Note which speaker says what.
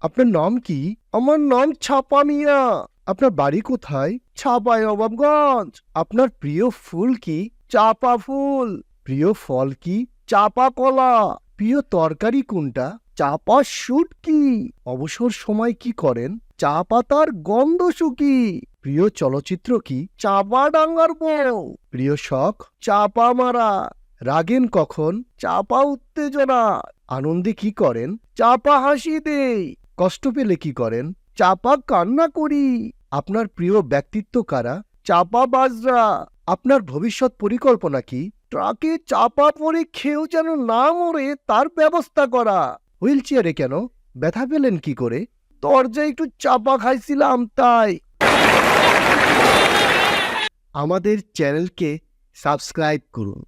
Speaker 1: আপনার নাম কি? আমার নাম ছাপা মিয়া। আপনার বাড়ি কোথায়? ছাপায় নবাবগঞ্জ। আপনার প্রিয় ফুল কি? চাপা ফুল। প্রিয় ফল কি? চাপা কলা। প্রিয় তরকারি কোনটা? চাপা শুটকি। অবসর সময় কি করেন? চা পাতার গন্ধ শুকি। প্রিয় চলচ্চিত্র কি? চাপা ডাঙ্গার বউ। প্রিয় শখ? চাপা মারা। রাগেন কখন? চাপা উত্তেজনা। আনন্দে কি করেন? চাপা হাসি দেই। কষ্ট পেলে কি করেন? চাপা কান্না করি। আপনার প্রিয় ব্যক্তিত্ব কারা? চাপা বাজরা। আপনার ভবিষ্যৎ পরিকল্পনা কি? ট্রাকে চাপা পড়ে খেয়েও যেন না মরে তার ব্যবস্থা করা। হুইল চেয়ারে কেন? ব্যথা পেলেন কি করে? দরজায় একটু চাপা খাইছিলাম তাই। আমাদের চ্যানেলকে সাবস্ক্রাইব করুন।